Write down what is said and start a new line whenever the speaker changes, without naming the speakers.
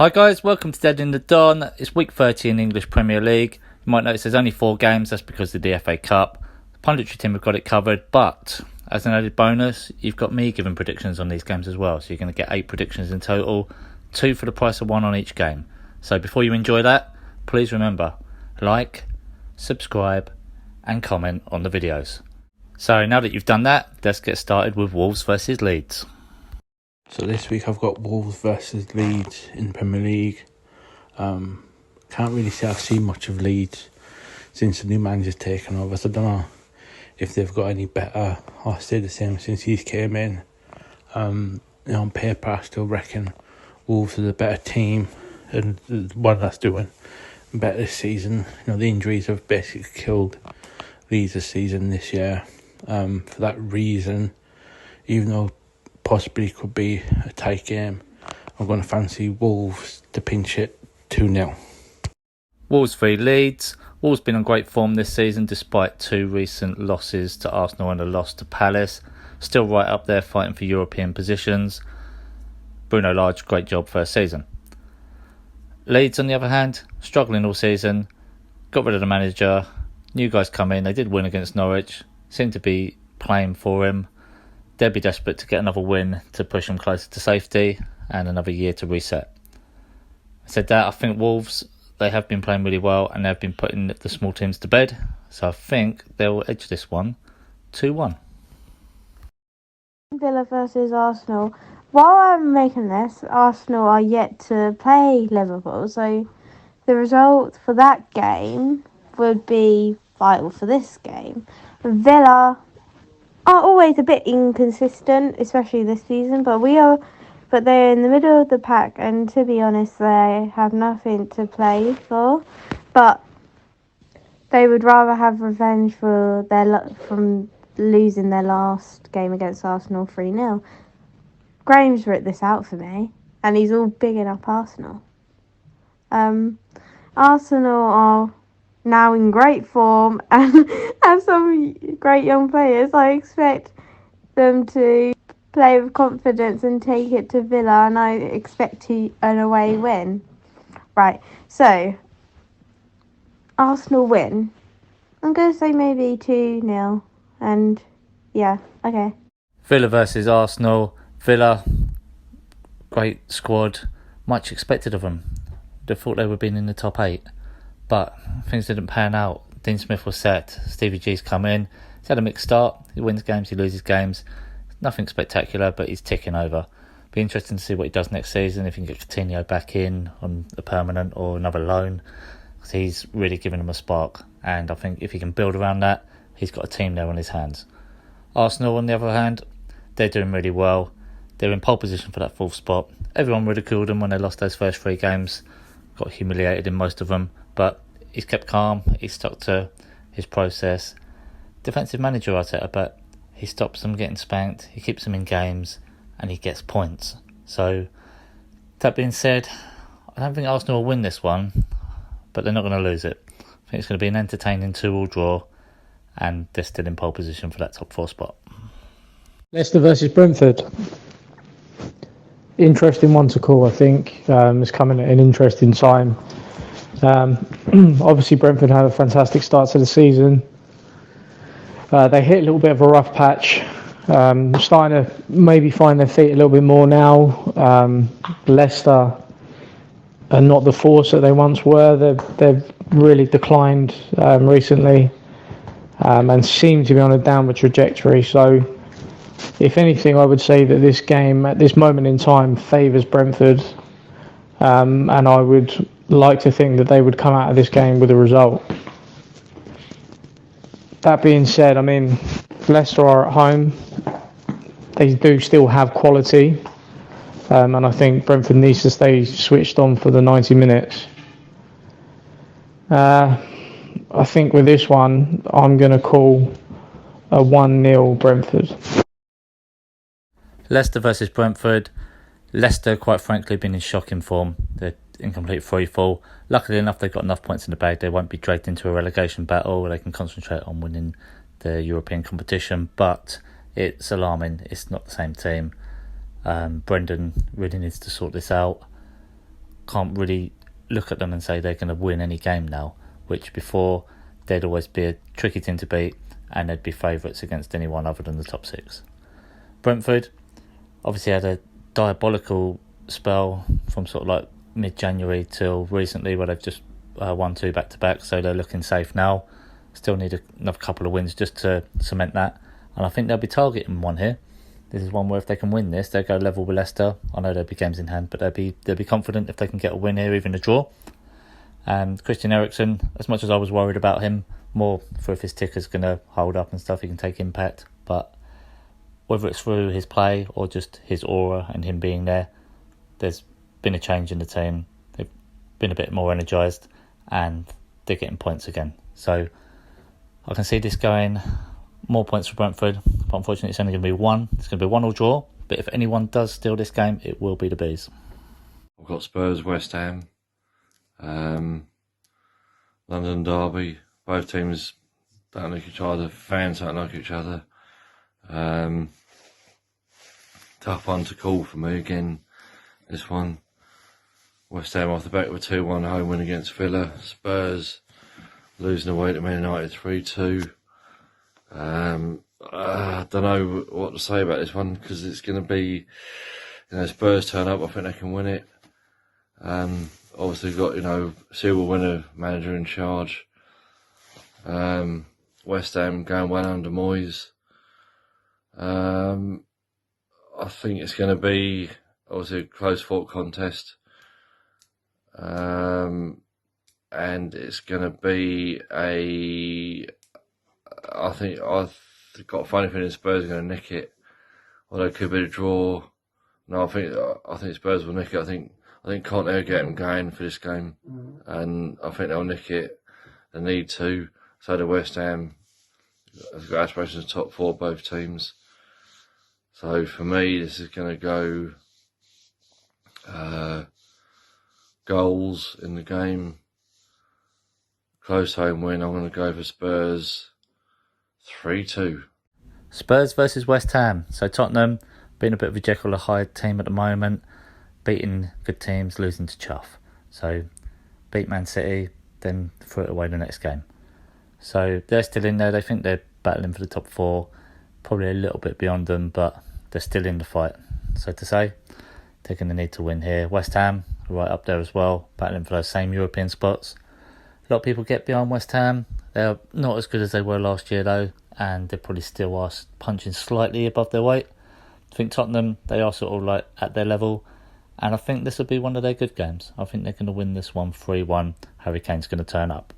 Hi guys, welcome to Dead in the Dawn. It's week 30 in the English Premier League. You might notice there's only 4 games, that's because of the FA Cup. The punditry team have got it covered, but as an added bonus, you've got me giving predictions on these games as well. So you're going to get 8 predictions in total, 2 for the price of 1 on each game. So before you enjoy that, please remember, like, subscribe and comment on the videos. So now that you've done that, let's get started with Wolves versus Leeds.
So this week I've got Wolves versus Leeds in the Premier League. Can't really say I've seen much of Leeds since the new manager's taken over. So I don't know if they've got any better or stayed the same since he's came in. On paper I still reckon Wolves are the better team and the one that's doing better this season. The injuries have basically killed Leeds this season this year. For that reason, even though possibly could be a tight game, I'm going to fancy Wolves to pinch it 2-0.
Wolves v Leeds. Wolves been on great form this season despite 2 recent losses to Arsenal and a loss to Palace. Still right up there fighting for European positions. Bruno Lage, great job first season. Leeds on the other hand, struggling all season. Got rid of the manager. New guys come in. They did win against Norwich. Seem to be playing for him. They'll be desperate to get another win to push them closer to safety and another year to reset. I said that, I think Wolves, they have been playing really well and they've been putting the small teams to bed. So I think they'll edge this one 2-1.
Villa versus Arsenal. While I'm making this, Arsenal are yet to play Liverpool. So the result for that game would be vital for this game. Villa are always a bit inconsistent, especially this season, but they're in the middle of the pack, and to be honest, they have nothing to play for. But they would rather have revenge for from losing their last game against Arsenal 3-0. Graham's wrote this out for me, and he's all bigging up Arsenal. Arsenal are now in great form and have some great young players. I expect them to play with confidence and take it to Villa, and I expect an away win. Right, so Arsenal win. I'm going to say maybe 2-0, and yeah, okay.
Villa versus Arsenal. Villa, great squad, much expected of them. They thought they would have been in the top 8. But things didn't pan out. Dean Smith was set. Stevie G's come in. He's had a mixed start. He wins games, he loses games. Nothing spectacular, but he's ticking over. Be interesting to see what he does next season, if he can get Coutinho back in on a permanent or another loan. Because he's really given him a spark. And I think if he can build around that, he's got a team there on his hands. Arsenal, on the other hand, they're doing really well. They're in pole position for that 4th spot. Everyone ridiculed them when they lost those first 3 games. Got humiliated in most of them. But he's kept calm, he's stuck to his process. Defensive manager Arteta, but he stops them getting spanked, he keeps them in games, and he gets points. So, that being said, I don't think Arsenal will win this one, but they're not going to lose it. I think it's going to be an entertaining 2-2 draw, and they're still in pole position for that top 4 spot.
Leicester versus Brentford. Interesting one to call, I think. It's coming at an interesting time. Obviously Brentford had a fantastic start to the season. They hit a little bit of a rough patch, starting to maybe find their feet a little bit more now. Leicester are not the force that they once were. They've really declined recently, and seem to be on a downward trajectory. So if anything, I would say that this game at this moment in time favours Brentford, and I would like to think that they would come out of this game with a result. That being said, I mean, Leicester are at home. They do still have quality, and I think Brentford needs to stay switched on for the 90 minutes. I think with this one, I'm going to call a 1-0 Brentford.
Leicester versus Brentford. Leicester, quite frankly, been in shocking form. They're in complete free fall. Luckily enough, they've got enough points in the bag. They won't be dragged into a relegation battle. They can concentrate on winning the European competition. But it's alarming. It's not the same team. Brendan really needs to sort this out. can't really look at them and say they're going to win any game now, which before they'd always be a tricky team to beat and they'd be favourites against anyone other than the top 6. Brentford obviously had a diabolical spell from sort of like mid-January till recently, where they've just won 2 back-to-back, so they're looking safe now. Still need another couple of wins just to cement that, and I think they'll be targeting one here. This is one where if they can win this, they'll go level with Leicester. I know there'll be games in hand, but they'll be confident if they can get a win here, even a draw. And Christian Eriksen, as much as I was worried about him, more for if his ticker's going to hold up and stuff, he can take impact. But whether it's through his play or just his aura and him being there, there's been a change in the team. They've been a bit more energised and they're getting points again. So I can see this going more points for Brentford, but unfortunately it's only going to be 1. It's going to be 1 or draw, but if anyone does steal this game, it will be the Bees.
I've got Spurs, West Ham, London derby. Both teams don't like each other, fans don't like each other. Tough one to call for me again, this one. West Ham off the back with a 2-1 home win against Villa. Spurs losing away to Man United 3-2. I don't know what to say about this one, because it's going to be, Spurs turn up, I think they can win it. Obviously got, silver winner manager in charge. West Ham going well under Moyes. I think it's going to be obviously a close fought contest. And it's going to be I've got a funny feeling Spurs are going to nick it. Although it could be a draw. No, I think Spurs will nick it. I think Conte will get them going for this game. And I think they'll nick it. They need to. So the West Ham has got aspirations top 4, both teams. So for me, this is going to go goals in the game. Close home win. I'm going to go for Spurs 3-2.
Spurs versus West Ham. So Tottenham being a bit of a Jekyll or Hyde team at the moment, beating good teams, losing to Chuff. So beat Man City, then threw it away the next game. So they're still in there. They think they're battling for the top 4, probably a little bit beyond them, but they're still in the fight. So to say, they're going to need to win here. West Ham right up there as well, battling for those same European spots. A lot of people get behind West Ham. They're not as good as they were last year though, and they probably still are punching slightly above their weight. I think Tottenham, they are sort of like at their level, and I think this will be one of their good games. I think they're going to win this one 3-1. Harry Kane's going to turn up.